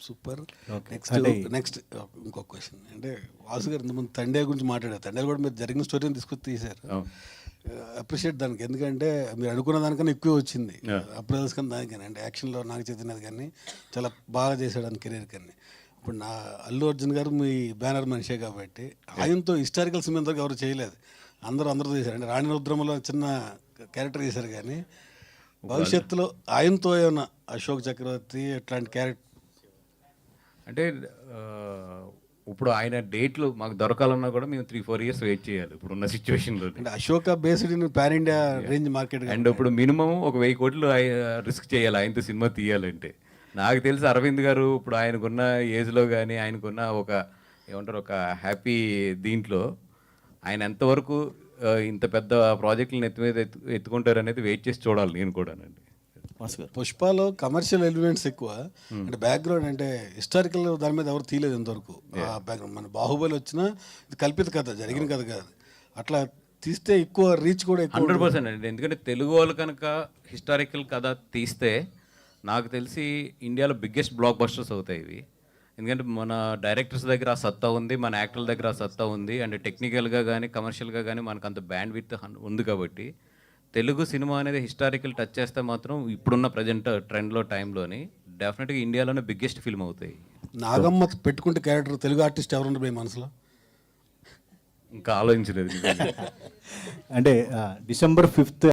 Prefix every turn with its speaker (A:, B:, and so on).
A: Super. Next ఇంకొక question అంటే వాసు గారు ఇంతకుముందు తండే గురించి మాట్లాడారు. తండే కూడా మీరు జరిగిన స్టోరీని తీసుకొచ్చి తీశారు. అప్రిషియేట్ దానికి, ఎందుకంటే మీరు అనుకున్న దానికన్నా ఎక్కువ వచ్చింది. అప్రైజల్స్ కానీ దానికని అంటే యాక్షన్లో నాగ చైతన్య కానీ చాలా బాగా చేశాడు అని కెరీర్ కానీ. ఇప్పుడు నా అల్లు అర్జున్ గారు మీ బ్యానర్ మనిషే కాబట్టి ఆయనతో హిస్టారికల్ సినిమా ఇంతవరకు ఎవరు చేయలేదు. అందరితో చేశారు. అంటే రాణి రుద్రమలో చిన్న క్యారెక్టర్ చేశారు కానీ భవిష్యత్తులో ఆయనతో ఏమన్నా అశోక్ చక్రవర్తి ఇట్లాంటి క్యారెక్టర్
B: అంటే ఇప్పుడు ఆయన డేట్లు మాకు దొరకాలన్నా కూడా మేము 3-4 years వెయిట్ చేయాలి ఇప్పుడున్న సిచ్యువేషన్లో.
A: అంటే Ashoka based in pan India range market
B: and ఇప్పుడు మినిమం ఒక 1000 కోట్లు రిస్క్ చేయాలి ఆయనతో సినిమా తీయాలంటే. నాకు తెలిసి అరవింద్ గారు ఇప్పుడు ఆయనకున్న ఏజ్లో కానీ ఆయనకున్న ఒక ఏమంటారు ఒక హ్యాపీ దీంట్లో ఆయన ఎంతవరకు ఇంత పెద్ద ప్రాజెక్టులను ఎత్తుకుంటారు అనేది వెయిట్ చేసి చూడాలి నేను కూడానండి.
A: పుష్పలో కమర్షియల్ ఎలిమెంట్స్ ఎక్కువ, అంటే బ్యాక్గ్రౌండ్ అంటే హిస్టారికల్ దాని మీద ఎవరు తీయలేదు ఇంతవరకు. ఆ బ్యాక్గ్రౌండ్ మన బాహుబలి వచ్చినా ఇది కల్పిత కథ, జరిగిన కథ కాదు. అట్లా తీస్తే ఎక్కువ రీచ్ కూడా
B: 100% అండి. ఎందుకంటే తెలుగు వాళ్ళు కనుక హిస్టారికల్ కథ తీస్తే నాకు తెలిసి ఇండియాలో బిగ్గెస్ట్ బ్లాక్ బస్టర్స్ అవుతాయి ఇవి. ఎందుకంటే మన డైరెక్టర్స్ దగ్గర ఆ సత్తా ఉంది, మన యాక్టర్ల దగ్గర ఆ సత్తా ఉంది, అండ్ టెక్నికల్గా కానీ కమర్షియల్గా కానీ మనకు అంత బ్యాండ్ విత్ ఉంది. కాబట్టి తెలుగు సినిమా అనేది హిస్టారికల్ టచ్ చేస్తే మాత్రం ఇప్పుడున్న ప్రజెంట్ ట్రెండ్లో టైంలోని డెఫినెట్గా ఇండియాలోనే బిగ్గెస్ట్ ఫిల్మ్ అవుతాయి.
A: నాగమ్మ పెట్టుకుంటే క్యారెక్టర్ తెలుగు ఆర్టిస్ట్ ఎవరు ఉండరు మీ మనసులో?
B: ఇంకా ఆలోచించలేదు.
C: అంటే December 5th